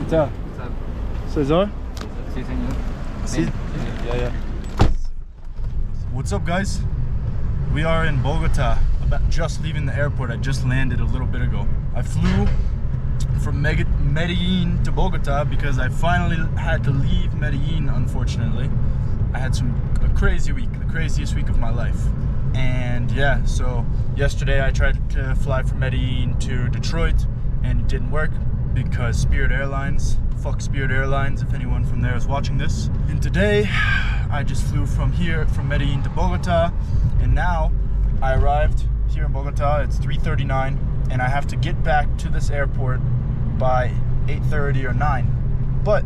Bogotá. Cesar? Sí, señor. Sí. Yeah. What's up, guys? We are in Bogotá. About just leaving the airport. I just landed a little bit ago. I flew from Medellin to Bogotá because I finally had to leave Medellin, unfortunately. I had a crazy week, the craziest week of my life. And yeah, so yesterday I tried to fly from Medellin to Detroit and it didn't work because Spirit Airlines, fuck Spirit Airlines if anyone from there is watching this. And today I just flew from Medellin to Bogotá, and now I arrived here in Bogotá. It's 3:39 and I have to get back to this airport by 8:30 or 9. But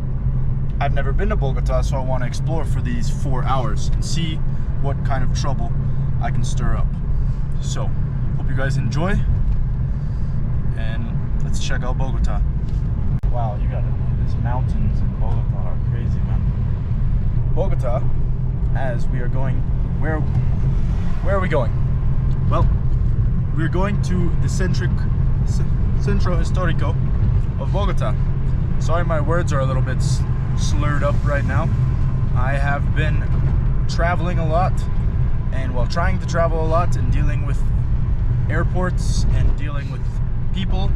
I've never been to Bogotá, so I want to explore for these 4 hours and see what kind of trouble I can stir up. So, hope you guys enjoy, and let's check out Bogotá. Wow, you got it. These mountains in Bogotá are crazy, man. Bogotá, as we are going, where are we going? Well, we're going to the Centro Histórico of Bogotá. Sorry, my words are a little bit slurred up right now. I have been traveling a lot, and while trying to travel a lot and dealing with airports and dealing with people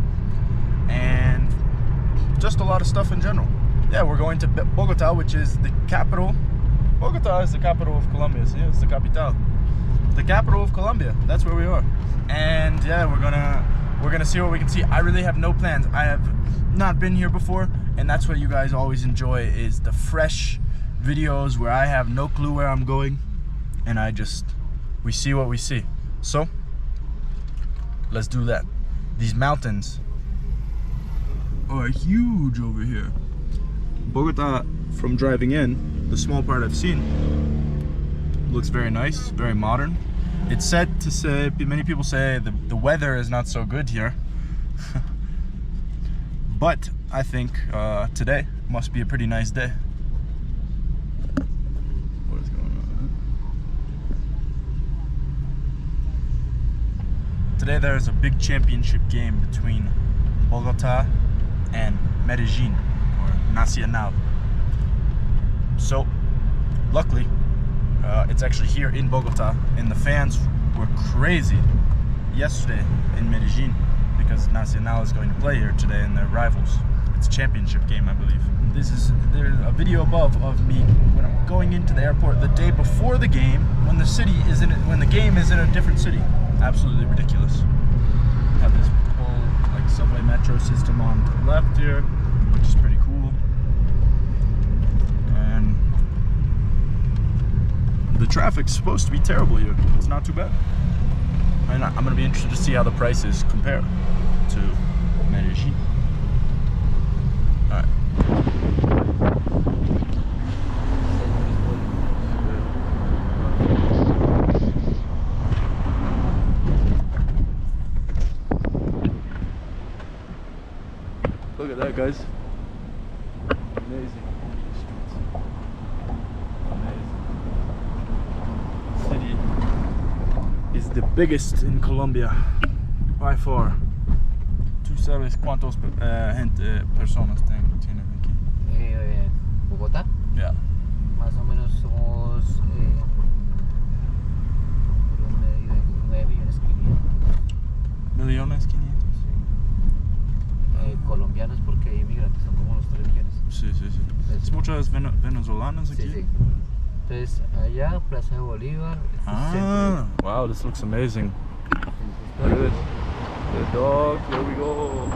and just a lot of stuff in general. Yeah, we're going to Bogotá, which is the capital. Bogotá is the capital of Colombia. So yeah, it's the capital. The capital of Colombia. That's where we are. And yeah, we're gonna see what we can see. I really have no plans. I have not been here before, and that's what you guys always enjoy, is the fresh videos where I have no clue where I'm going, and we see what we see. So let's do that. These mountains are huge over here. Bogotá, from driving in, the small part I've seen, looks very nice, very modern. It's said to say, many people say the weather is not so good here. But I think today must be a pretty nice day. What is going on? Today there is a big championship game between Bogotá and Medellin, or Nacional. So, luckily, it's actually here in Bogotá, and the fans were crazy yesterday in Medellin because Nacional is going to play here today in their rivals. It's a championship game, I believe. There's a video above of me when I'm going into the airport the day before the game, when the game is in a different city. Absolutely ridiculous. Have this whole subway metro system on to the left here, which is pretty cool. And the traffic's supposed to be terrible here. It's not too bad. And I'm gonna be interested to see how the prices compare to Medellin. Alright. Look at that, guys. Amazing. City is the biggest in Colombia by far. ¿Tú sabes cuántos personas tienen aquí? Bogotá. Yeah. Más o menos somos promedio de 9.500.000. ¿Millones 500? Colombianos, porque hay inmigrantes, son como unos 3 millones. Sí. ¿Es muchos venezolanos aquí? Sí. Entonces, allá, Plaza de Bolívar. Wow, this looks amazing. Look at this. The dog, here we go.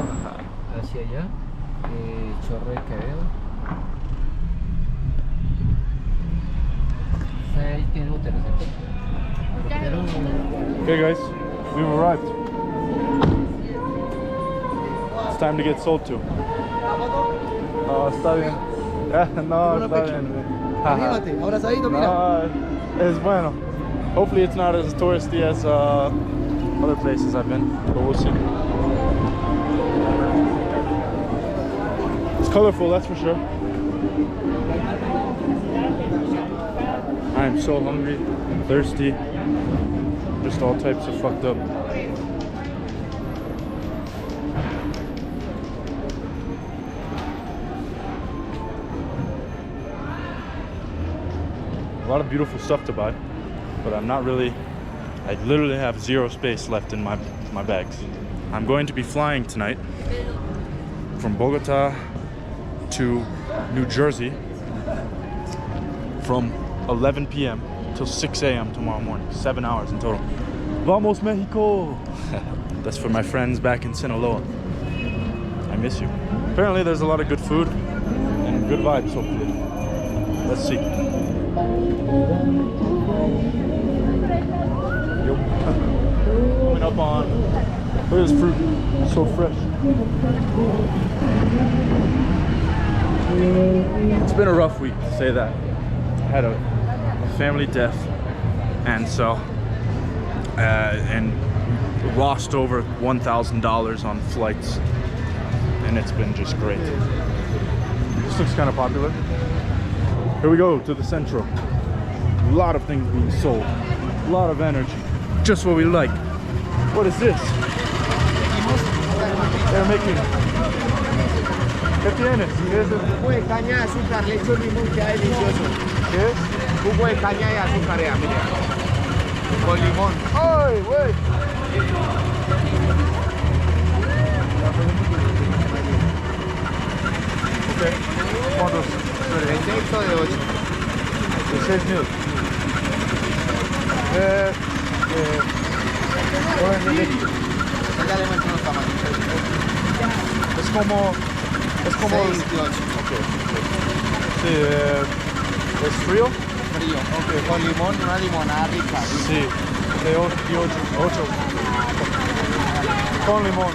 Hacia allá, Chorro de Quevedo. Ahí tiene hoteles. Okay, guys, we've arrived. It's time to get sold to. Está bien. No, está bien. Anímate, abrazadito, mira. No, es bueno. Hopefully it's not as touristy as other places I've been, but we'll see. It's colorful, that's for sure. I am so hungry, thirsty, just all types of fucked up. lot of beautiful stuff to buy, but I literally have zero space left in my bags. I'm going to be flying tonight from Bogota to New Jersey from 11 p.m. till 6 a.m. tomorrow morning. 7 hours in total. Vamos Mexico! That's for my friends back in Sinaloa. I miss you. Apparently there's a lot of good food and good vibes, hopefully. Let's see. Yo. Coming up on... Look at this fruit. So fresh. It's been a rough week, to say that. I had a family death, and so and lost over $1,000 on flights, and it's been just great. This looks kind of popular. Here we go to the Centro. A lot of things being sold, a lot of energy, just what we like. What is this? They're making. ¿Qué tienes? ¿Qué es eso? Jugo de caña de azúcar, le echo limón, queda delicioso. ¿Qué es? Jugo de caña de azúcar, mire. Con limón. ¡Ay, güey! Ok. ¿Cuántos? ¿De 6 o de 8? De 6,000. Ya le muestro los tamaños. Es como... 6 y 8. Ok. Sí, ¿es frío? Frío. Ok. Con limón, una limonada rica. Sí. De 8. Con limón.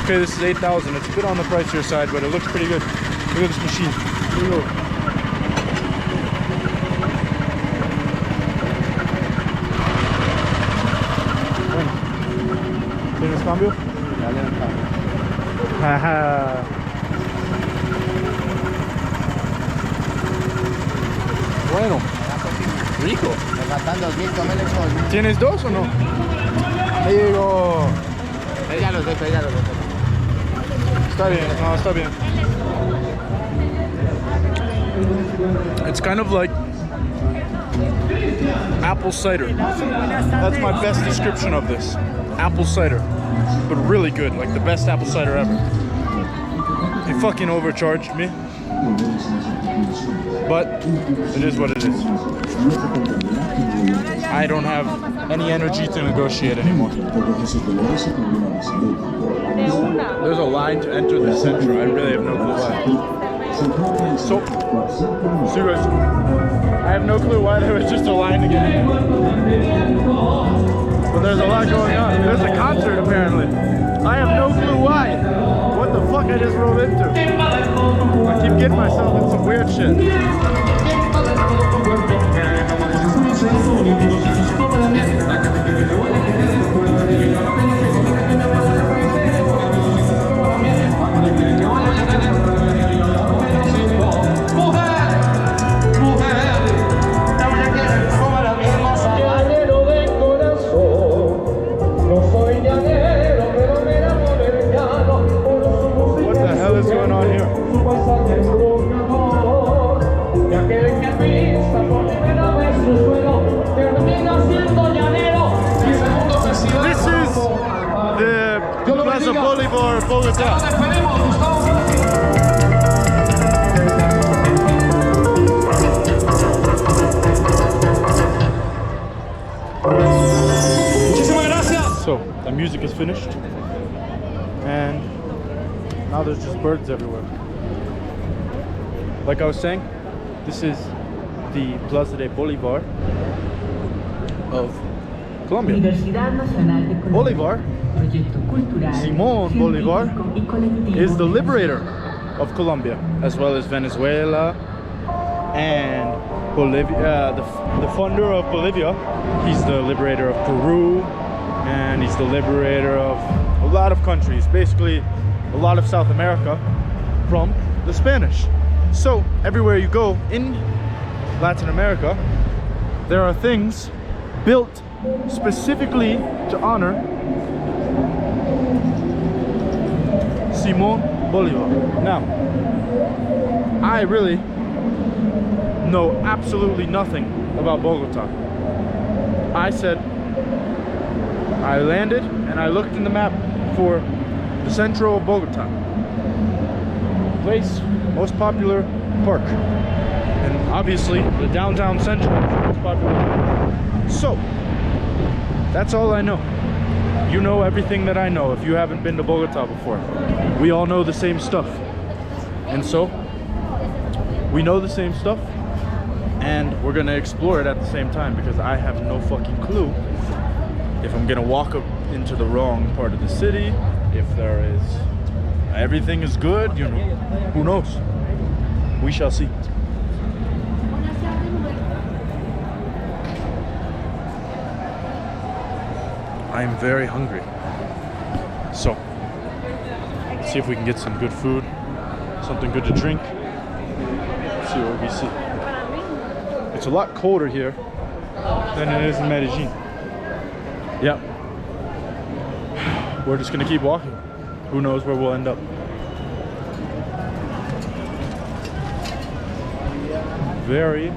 Okay, this is 8,000. It's a bit on the pricier side, but it looks pretty good. Look at this machine. Here we go. ¿Tienes cambio? Dale un cambio. Jaja. Bueno, rico. Me faltan 2.000, tómele sol. ¿Tienes dos o no? Digo. Ya los dejo, ya los dejo. Está bien, no, está bien. It's kind of like apple cider. That's my best description of this. Apple cider, but really good, like the best apple cider ever. They fucking overcharged me, but it is what it is. I don't have any energy to negotiate anymore. There's a line to enter the center. I really have no clue why. So, see you guys. I have no clue why there was just a line to get in. But there's a lot going on. There's a concert apparently. I have no clue why. What the fuck I just rolled into. I keep getting myself in some weird shit. Plaza de Bolívar, Bogotá. So, the music is finished, and now there's just birds everywhere. Like I was saying, this is the Plaza de Bolivar of Colombia. Bolivar, Simón Bolivar, is the liberator of Colombia, as well as Venezuela and Bolivia. The founder of Bolivia, he's the liberator of Peru, and he's the liberator of a lot of countries, basically a lot of South America from the Spanish. So everywhere you go in Latin America, there are things built specifically to honor Simón Bolivar. Now, I really know absolutely nothing about Bogota. I landed and I looked in the map for the centro of Bogota. Place, most popular park. And obviously the downtown central is the most popular park. So, that's all I know. You know everything that I know if you haven't been to Bogota before. We all know the same stuff. And so, we know the same stuff, and we're gonna explore it at the same time because I have no fucking clue if I'm gonna walk up into the wrong part of the city, if everything is good, you know, who knows? We shall see. I am very hungry. So, let's see if we can get some good food, something good to drink. Let's see what we see. It's a lot colder here than it is in Medellin. Yeah. We're just gonna keep walking. Who knows where we'll end up. Very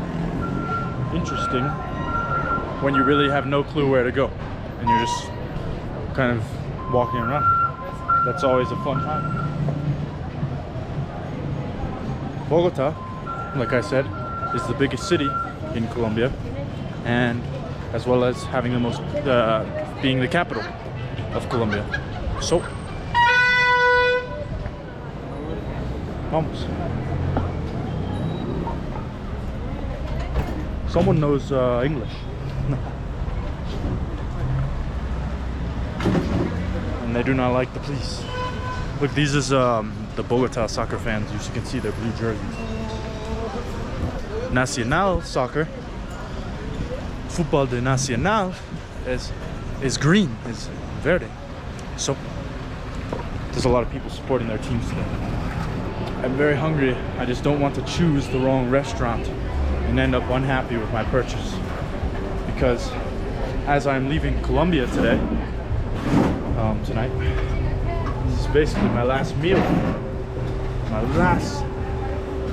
interesting when you really have no clue where to go and you're just kind of walking around. That's always a fun time. Bogota, like I said, is the biggest city in Colombia, and as well as having the most, being the capital of Colombia. So, vamos. Someone knows English. And they do not like the police. Look, these is the Bogota soccer fans. You can see their blue jerseys. Nacional soccer, Fútbol de Nacional, is green, is verde. So there's a lot of people supporting their teams today. I'm very hungry. I just don't want to choose the wrong restaurant and end up unhappy with my purchase, because as I'm leaving Colombia today, tonight, this is basically my last meal, my last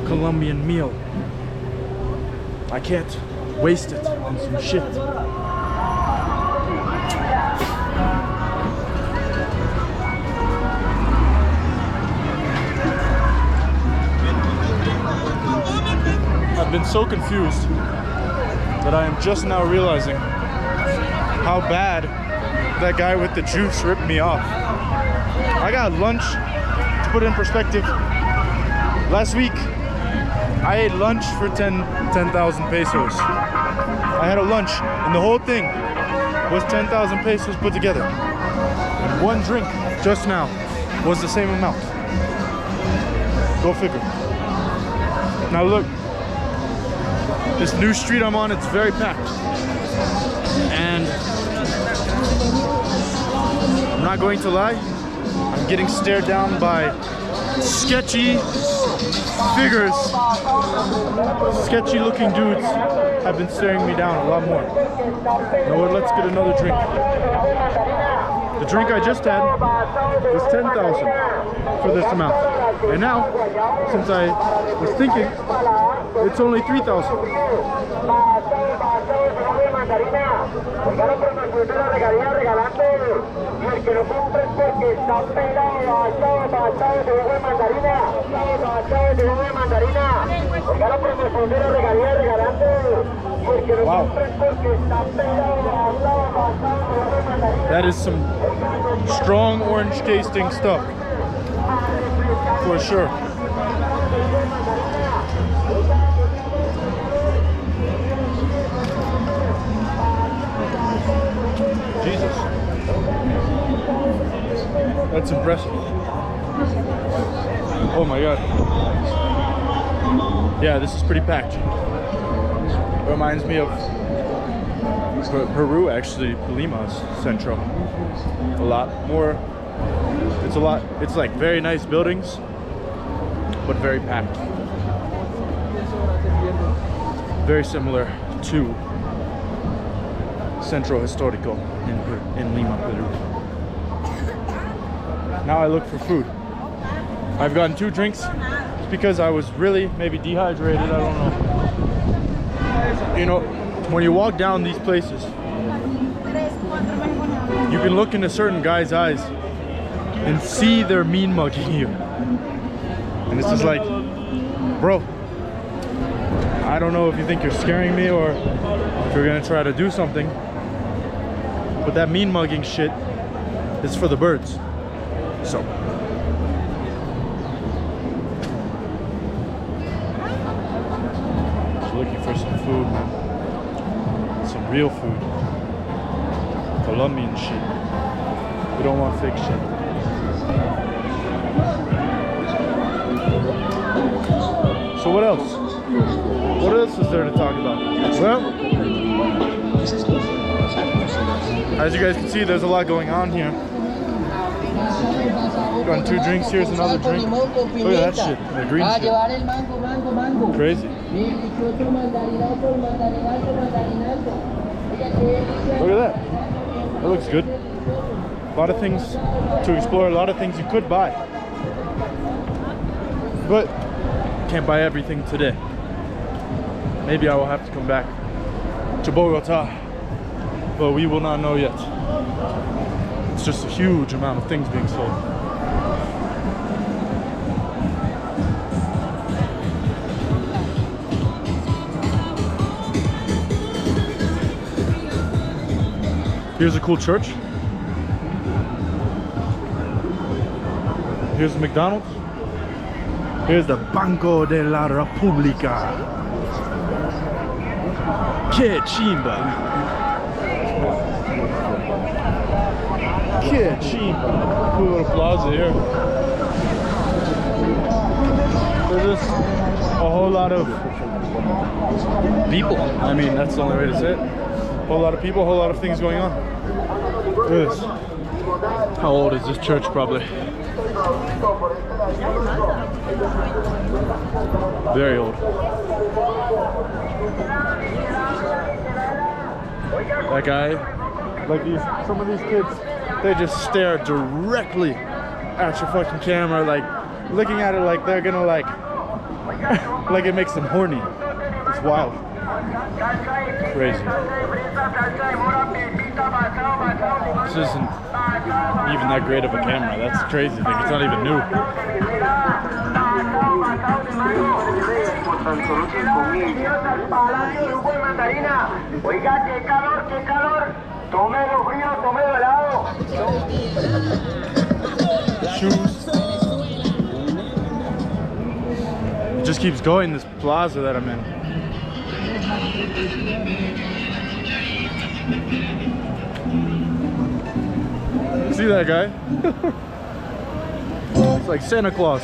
Colombian meal. I can't waste it on some shit. I've been so confused that I am just now realizing how bad that guy with the juice ripped me off. I got lunch, to put it in perspective, last week I ate lunch for 10,000 pesos. I had a lunch and the whole thing was 10,000 pesos put together. And one drink just now was the same amount. Go figure. Now look, this new street I'm on, it's very packed. And I'm not going to lie, I'm getting stared down by sketchy figures. Sketchy looking dudes have been staring me down a lot more. You know what, let's get another drink. The drink I just had was 10,000 for this amount. And now, since I was thinking, it's only 3,000. Wow. That is some strong orange tasting stuff. For sure. Jesus. That's impressive. Oh my god. Yeah, this is pretty packed. Reminds me of Peru, actually. Lima's Centro. A lot more. It's like very nice buildings, but very packed. Very similar to Centro Histórico in Lima, Peru. Now I look for food. I've gotten 2 drinks. It's because I was really maybe dehydrated, I don't know. You know, when you walk down these places, you can look into certain guys' eyes and see they're mean mugging you. And it's just like, bro, I don't know if you think you're scaring me or if you're gonna try to do something, but that mean mugging shit is for the birds. So. Just looking for some food, man. Some real food. Colombian shit. We don't want fake shit. So what else? What else is there to talk about? Well, as you guys can see, there's a lot going on here. Got 2 drinks, here's another drink. Look at that shit, the green shit. Crazy. Look at that. That looks good. A lot of things to explore, a lot of things you could buy. But can't buy everything today. Maybe I will have to come back to Bogotá, but we will not know yet. It's just a huge amount of things being sold. Here's a cool church. Here's the McDonald's. Here's the Banco de la República. Que chimba. Que chimba. Cool little plaza here. There's just a whole lot of people. I mean, that's the only way to say it. A whole lot of people, a whole lot of things going on. Look at this. How old is this church? Probably very old. That guy, like some of these kids, they just stare directly at your fucking camera, like looking at it like they're gonna like it makes them horny. It's wild. Crazy. This isn't even that great of a camera. That's crazy thing. It's not even new. Shoes. It just keeps going, this plaza that I'm in. See that guy? It's like Santa Claus.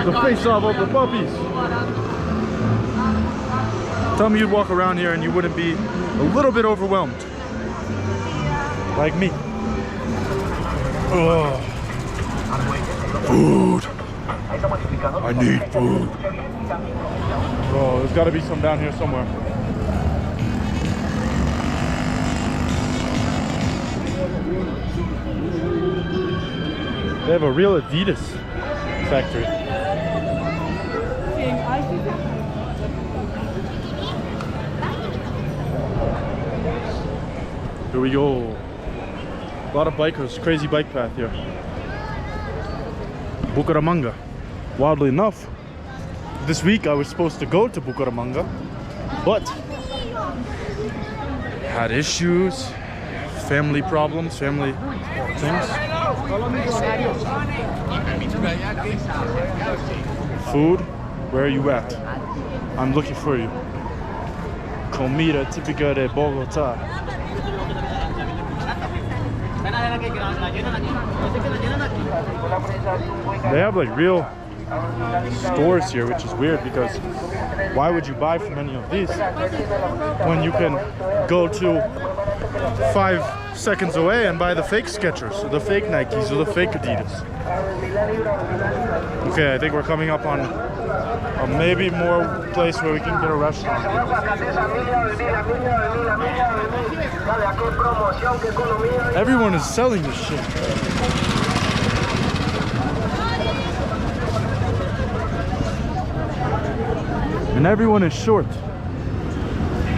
The face-off of the puppies. Tell me you'd walk around here and you wouldn't be a little bit overwhelmed. Like me. Ugh. Food. I need food. Oh, there's got to be some down here somewhere. They have a real Adidas factory. Here we go. A lot of bikers, crazy bike path here. Bucaramanga. Wildly enough, this week I was supposed to go to Bucaramanga, but had issues, family problems, family things. Food, where are you at? I'm looking for you. Comida típica de Bogotá. They have like real stores here, which is weird because why would you buy from any of these when you can go to 5 seconds away and buy the fake Skechers, or the fake Nikes, or the fake Adidas? Okay, I think we're coming up on maybe more place where we can get a restaurant. Everyone is selling this shit. And everyone is short.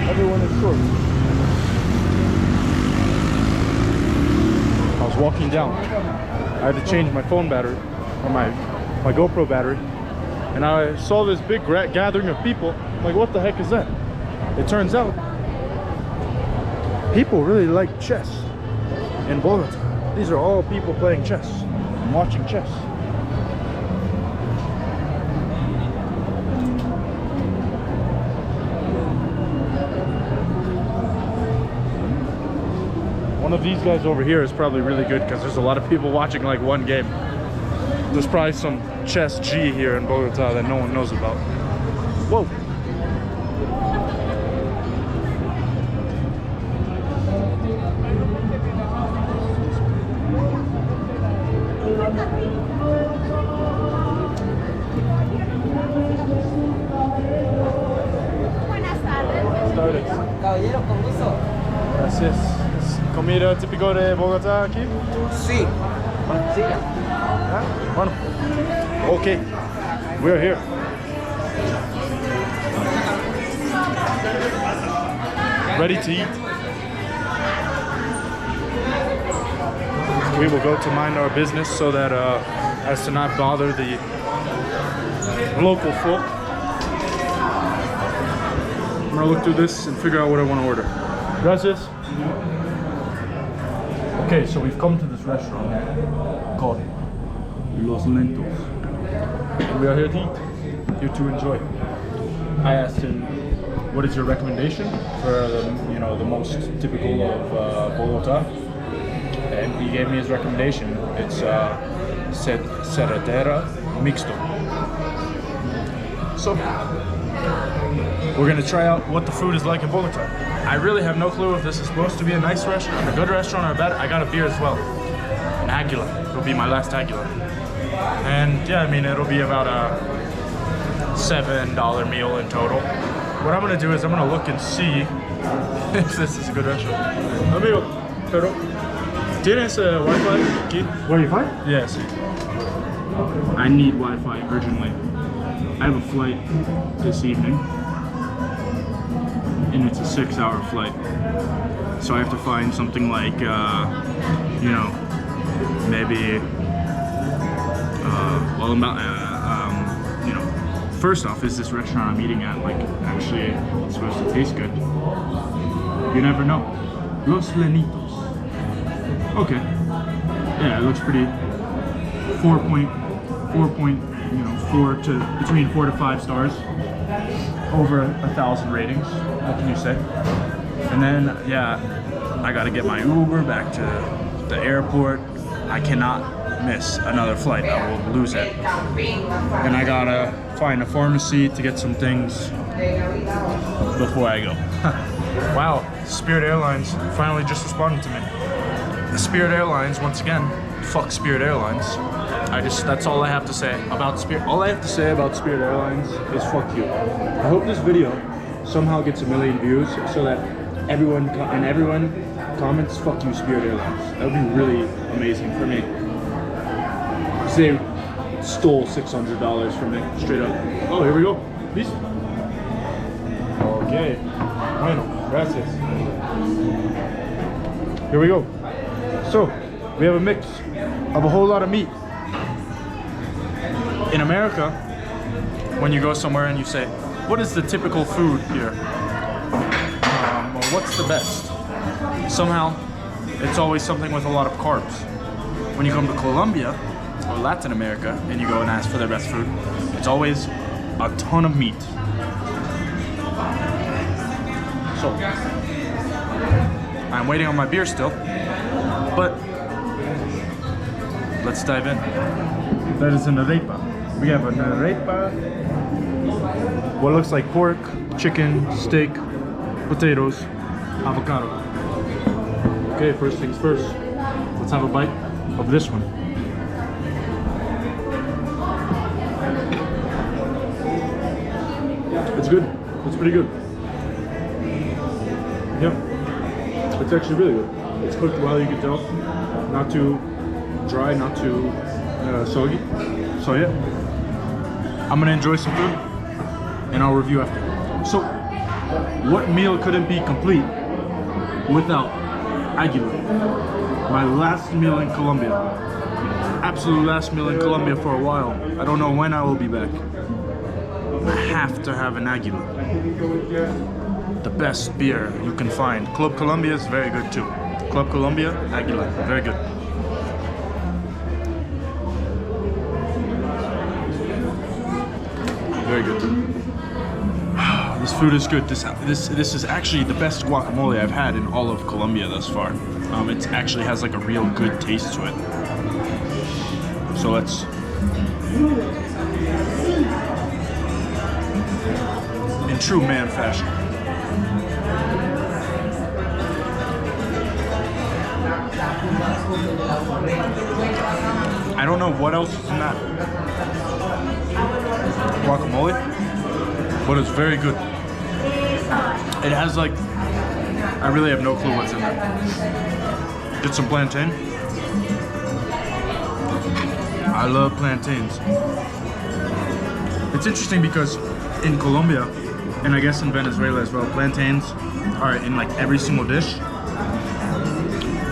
Everyone is short. I was walking down. I had to change my phone battery, or my GoPro battery. And I saw this big gathering of people. I'm like, what the heck is that? It turns out people really like chess in Bogota. These are all people playing chess and watching chess. One of these guys over here is probably really good because there's a lot of people watching like one game. There's probably some chess G here in Bogota that no one knows about. Whoa. Caballero, con gusto. Gracias. ¿Comida típico de Bogotá aquí? Sí. Siga. Bueno. Okay. We're here. Ready to eat. We will go to mind our business so that as to not bother the local folk. I'm gonna look through this and figure out what I want to order. Gracias. Okay, so we've come to this restaurant called Los Lentos. We are here to eat, here to enjoy. I asked him, what is your recommendation for the most typical of Bogotá? And he gave me his recommendation. It's cerratera mixto. So we're gonna try out what the food is like in Bogotá. I really have no clue if this is supposed to be a nice restaurant, a good restaurant, or a bad. I got a beer as well, an Aguila. It'll be my last Aguila. And yeah, I mean, it'll be about a $7 meal in total. What I'm gonna do is I'm gonna look and see if this is a good restaurant. Amigo, pero ¿tienes Wi-Fi aquí? Wi-Fi? Yes. I need Wi-Fi urgently. I have a flight this evening, and it's a 6-hour flight. So I have to find something like, maybe, first off, is this restaurant I'm eating at, like, actually supposed to taste good? You never know. Los Lenitos. Okay. Yeah, it looks pretty, 4 to 5 stars. Over 1,000 ratings. What can you say? And then, yeah, I gotta get my Uber back to the airport. I cannot miss another flight. I will lose it. And I gotta find a pharmacy to get some things before I go. Wow, Spirit Airlines finally just responded to me. Spirit Airlines, once again, fuck Spirit Airlines. That's all I have to say about Spirit. All I have to say about Spirit Airlines is fuck you. I hope this video somehow gets 1 million views so that everyone comments fuck you Spirit Airlines. That would be really amazing for me. Because they stole $600 from me, straight up. Oh, here we go. Please. Okay. Bueno, gracias. Here we go. So, we have a mix of a whole lot of meat. In America, when you go somewhere and you say, what is the typical food here? Or what's the best? Somehow, it's always something with a lot of carbs. When you come to Colombia or Latin America and you go and ask for their best food, it's always a ton of meat. So, I'm waiting on my beer still, but let's dive in. That is an arepa. We have an arepa, what looks like pork, chicken, steak, potatoes, avocado. Okay, first things first. Let's have a bite of this one. It's good. It's pretty good. Yeah. It's actually really good. It's cooked well, you can tell. Not too dry, not too soggy. So yeah, I'm gonna enjoy some food and I'll review after. So, what meal couldn't be complete without aguila? My last meal in Colombia. Absolute last meal in Colombia for a while. I don't know when I will be back. I have to have an aguila. The best beer you can find. Club Colombia is very good too. Club Colombia, aguila, very good. Very good. This food is good. This is actually the best guacamole I've had in all of Colombia thus far. It actually has like a real good taste to it. So let's. In true man fashion. I don't know what else is in that guacamole, but it's very good. It has like, I really have no clue what's in there. Get some plantain. I love plantains. It's interesting because in Colombia, and I guess in Venezuela as well, plantains are in like every single dish.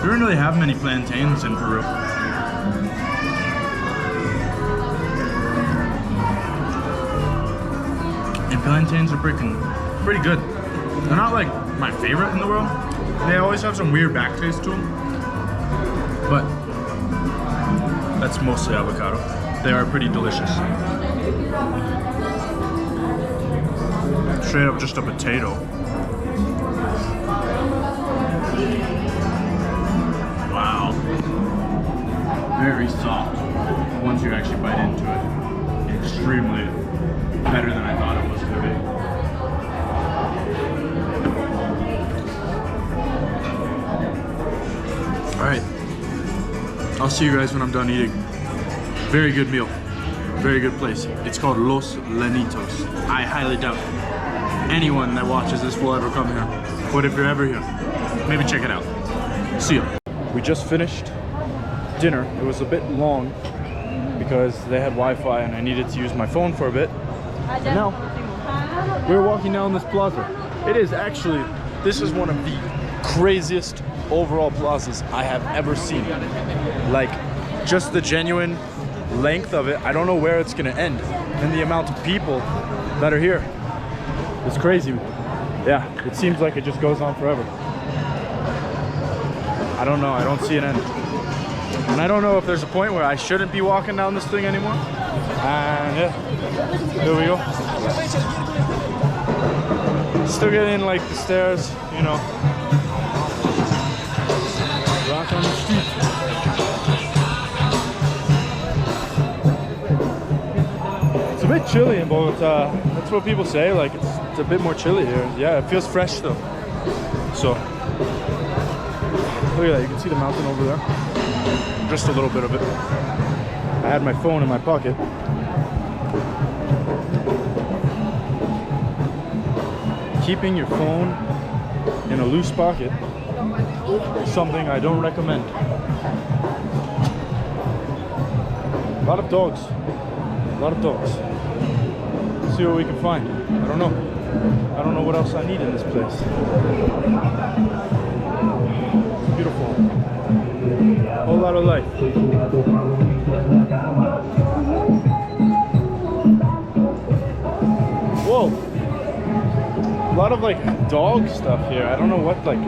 We don't really have many plantains in Peru. And plantains are pretty good. They're not like my favorite in the world. They always have some weird back taste to them. But that's mostly avocado. They are pretty delicious. Straight up just a potato. Wow. Very soft once you actually bite into it. Extremely better than I thought it was going to be. Alright. I'll see you guys when I'm done eating. Very good meal. Very good place. It's called Los Lenitos. I highly doubt anyone that watches this will ever come here. But if you're ever here, maybe check it out. See ya. We just finished dinner. It was a bit long because they had Wi-Fi and I needed to use my phone for a bit. And now, we're walking down this plaza. It is actually, this is one of the craziest overall plazas I have ever seen. Like, just the genuine length of it, I don't know where it's gonna end. And the amount of people that are here. It's crazy. Yeah, it seems like it just goes on forever. I don't know, I don't see an end. And I don't know if there's a point where I shouldn't be walking down this thing anymore. And yeah, here we go. Still getting like the stairs, you know. Rock on the street. It's a bit chilly in Bogotá. That's what people say, like it's a bit more chilly here. Yeah, it feels fresh though. So, look at that, you can see the mountain over there. Just a little bit of it. I had my phone in my pocket. Keeping your phone in a loose pocket is something I don't recommend. A lot of dogs. A lot of dogs. Let's see what we can find. I don't know. I don't know what else I need in this place. It's beautiful. A whole lot of life. Whoa. A lot of like dog stuff here. I don't know what, like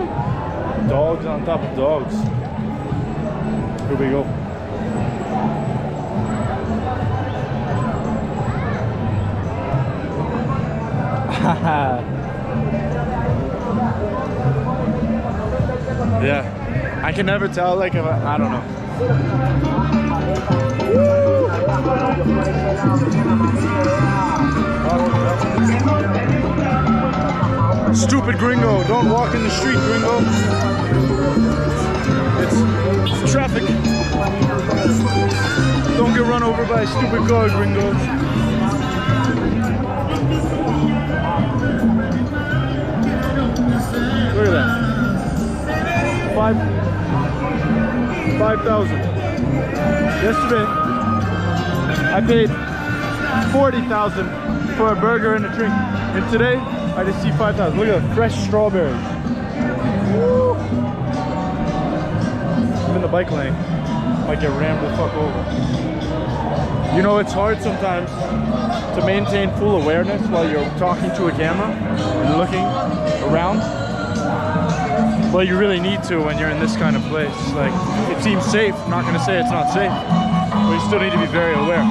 dogs on top of dogs. Here we go. Yeah, I can never tell, like, if I don't know. Stupid gringo, don't walk in the street, gringo. It's traffic. Don't get run over by a stupid car, gringo. 5,000. Yesterday, I paid 40,000 for a burger and a drink. And today, I just see 5,000. Look at the fresh strawberries. Woo. I'm in the bike lane. Might get rammed the fuck over. You know, it's hard sometimes to maintain full awareness while you're talking to a camera and looking around. But you really need to when you're in this kind of place. Like, it seems safe. I'm not gonna say it's not safe, but you still need to be very aware.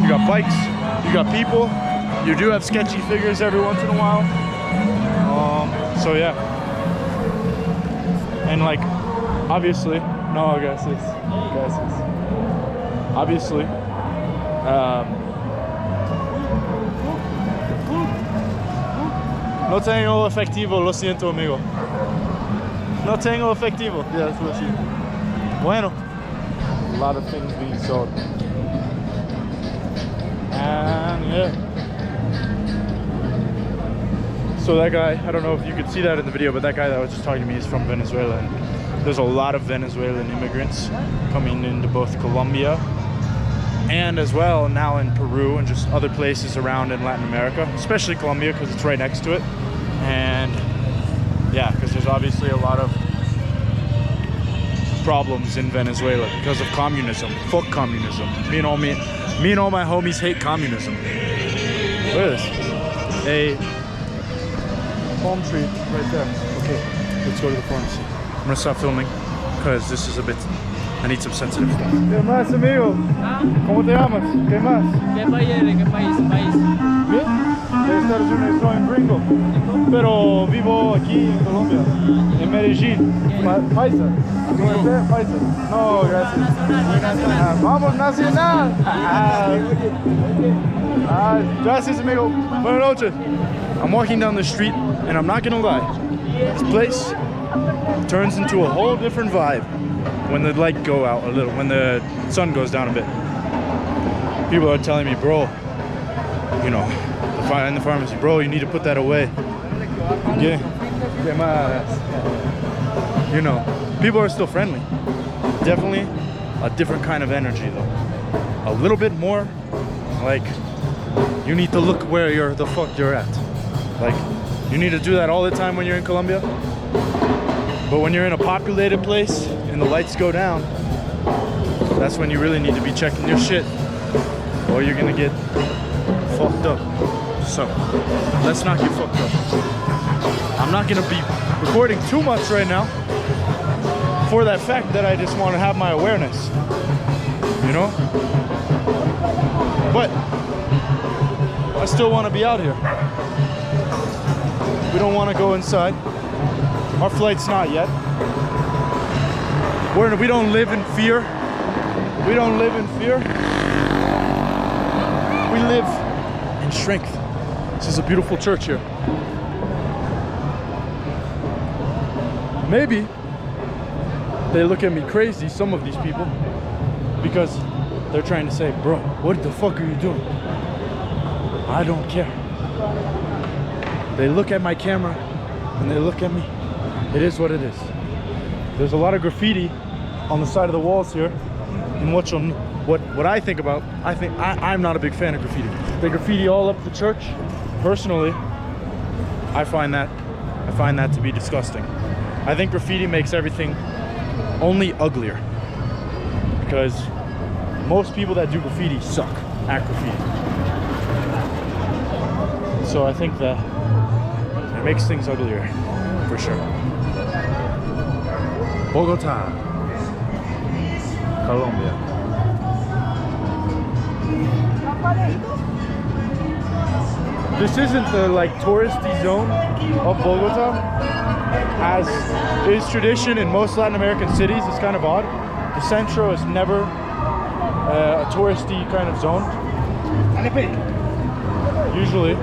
You got bikes, you got people, you do have sketchy figures every once in a while. So yeah. And like, obviously, no, gracias. Obviously, no tengo efectivo, lo siento, amigo. No tengo efectivo. Yeah, that's what she. Bueno. A lot of things being sold. And yeah. So that guy, I don't know if you could see that in the video, but that guy that was just talking to me is from Venezuela. And there's a lot of Venezuelan immigrants coming into both Colombia and as well now in Peru and just other places around in Latin America, especially Colombia because it's right next to it. And yeah, because there's obviously a lot of problems in Venezuela because of communism. Fuck communism. Me and all my homies hate communism. Look at this. A palm tree right there. Okay, let's go to the pharmacy. I'm gonna stop filming because this is a bit, I need some sensitive stuff. ¿Qué más, amigo? ¿Cómo te llamas? ¿Qué más? ¿Qué país eres? ¿Qué país? Bien. De Estados Unidos, soy un gringo. Pero vivo aquí en Colombia, en Medellín. Paisa. Paisa. No, gracias. Vamos, nacional. Gracias, amigo. Buenas noches. I'm walking down the street, and I'm not gonna lie. This place turns into a whole different vibe when the light go out a little, when the sun goes down a bit. People are telling me, bro, you know, in the pharmacy, bro, you need to put that away. Yeah. You know, people are still friendly. Definitely a different kind of energy though. A little bit more like you need to look where the fuck you're at. Like, you need to do that all the time when you're in Colombia. But when you're in a populated place and the lights go down, that's when you really need to be checking your shit, or you're gonna get fucked up. So, let's not get fucked up. I'm not gonna be recording too much right now for that fact that I just want to have my awareness, you know? But I still want to be out here. We don't want to go inside. Our flight's not yet. We don't live in fear. We don't live in fear. We live in strength. This is a beautiful church here. Maybe they look at me crazy, some of these people, because they're trying to say, bro, what the fuck are you doing? I don't care. They look at my camera and they look at me. It is what it is. There's a lot of graffiti on the side of the walls here. And what I think about, I'm not a big fan of graffiti. The graffiti all up the church, personally, I find that to be disgusting. I think graffiti makes everything only uglier, because most people that do graffiti suck at graffiti. So I think that it makes things uglier, for sure. Bogotá, Colombia. This isn't the like touristy zone of Bogotá, as is tradition in most Latin American cities. It's kind of odd. The centro is never a touristy kind of zone. Usually,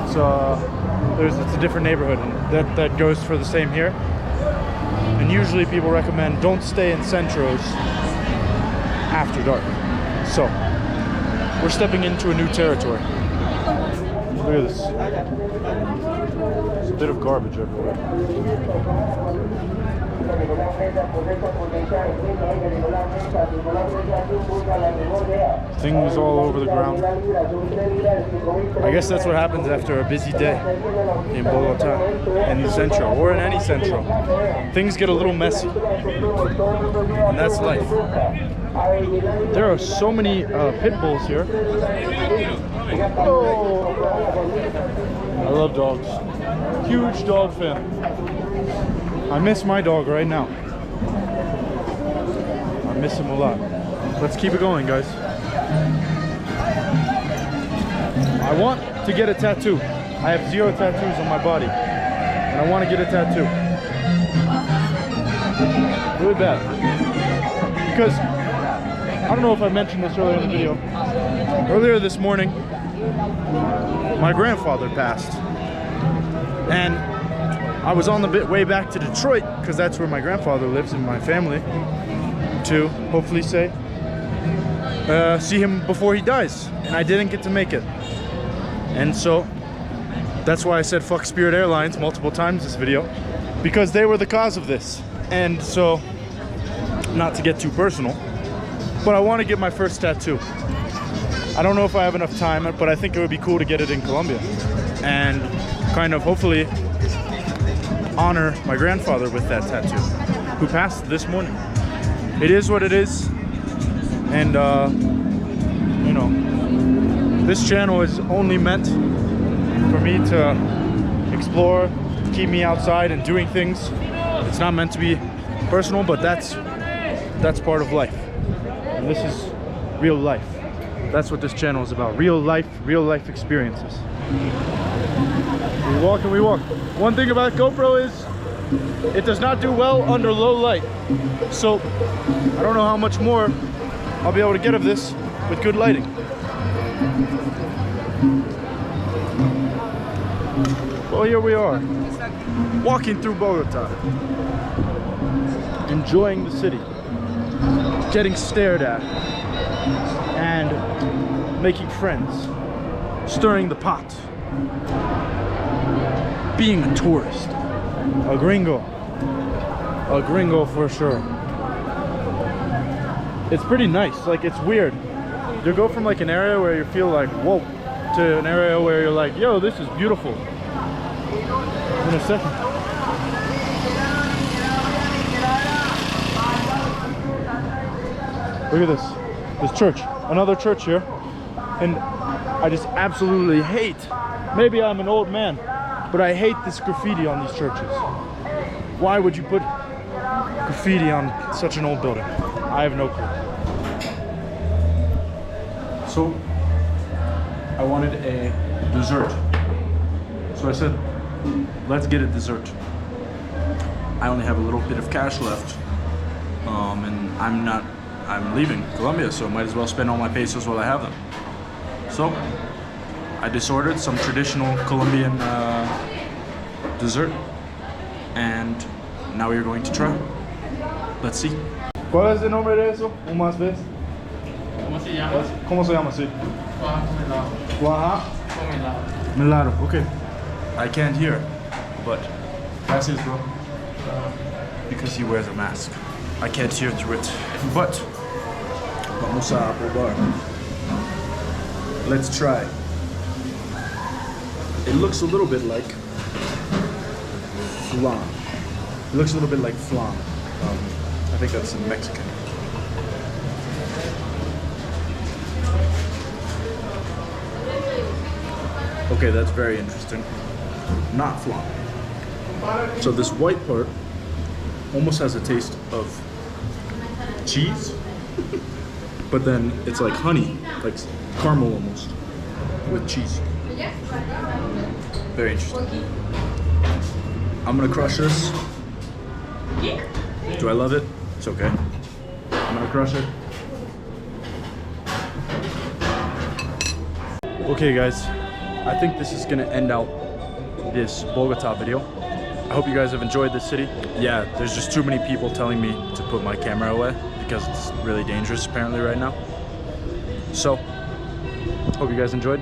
it's a different neighborhood, and that goes for the same here. And usually people recommend don't stay in centros after dark. So we're stepping into a new territory. Look at this. There's a bit of garbage everywhere. Things all over the ground. I guess that's what happens after a busy day in Bogota, in the centro, or in any centro. Things get a little messy, and that's life. There are so many pit bulls here. Oh, I love dogs. Huge dog fan. I miss my dog right now. I miss him a lot. Let's keep it going, guys. I want to get a tattoo. I have 0 tattoos on my body, and I want to get a tattoo. Really bad. Because, I don't know if I mentioned this earlier in the video. Earlier this morning, my grandfather passed. And I was on the way back to Detroit, because that's where my grandfather lives and my family, to hopefully see him before he dies. And I didn't get to make it. And so that's why I said fuck Spirit Airlines multiple times this video, because they were the cause of this. And so, not to get too personal, but I want to get my first tattoo. I don't know if I have enough time, but I think it would be cool to get it in Colombia and kind of hopefully honor my grandfather with that tattoo, who passed this morning. It is what it is, and you know, this channel is only meant for me to explore, keep me outside and doing things. It's not meant to be personal, but that's part of life, and this is real life. That's what this channel is about. Real life experiences. We walk and we walk. One thing about GoPro is it does not do well under low light. So I don't know how much more I'll be able to get of this with good lighting. Well, here we are, walking through Bogota, enjoying the city, getting stared at, and making friends, stirring the pot, being a tourist, a gringo for sure. It's pretty nice. Like, it's weird. You go from like an area where you feel like whoa to an area where you're like, yo, this is beautiful. In a second. Look at this church, another church here, and I just absolutely hate, maybe I'm an old man, but I hate this graffiti on these churches. Why would you put graffiti on such an old building? I have no clue. So I wanted a dessert, so I said, let's get a dessert. I only have a little bit of cash left, and I'm leaving Colombia, so might as well spend all my pesos while I have them. So I disordered some traditional Colombian dessert, and now we're going to try. Let's see. ¿Cuál es el nombre de eso? ¿O más vez? ¿Cómo se llama? ¿Cómo se llama? Sí. Cuaja Cuaja melado. Okay. I can't hear, but gracias, bro. Because he wears a mask. I can't hear through it. But vamos a probar. Let's try. It looks a little bit like flan. It looks a little bit like flan. I think that's in Mexican. Okay, that's very interesting. Not flan. So this white part almost has a taste of cheese, but then it's like honey, like caramel almost, with cheese. Very interesting. I'm gonna crush this. Do I love it? It's okay. I'm gonna crush it. Okay guys, I think this is gonna end out this Bogota video. I hope you guys have enjoyed this city. Yeah, there's just too many people telling me to put my camera away because it's really dangerous apparently right now. So, hope you guys enjoyed.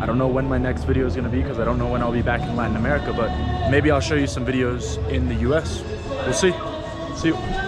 I don't know when my next video is gonna be because I don't know when I'll be back in Latin America, but maybe I'll show you some videos in the US. We'll see you.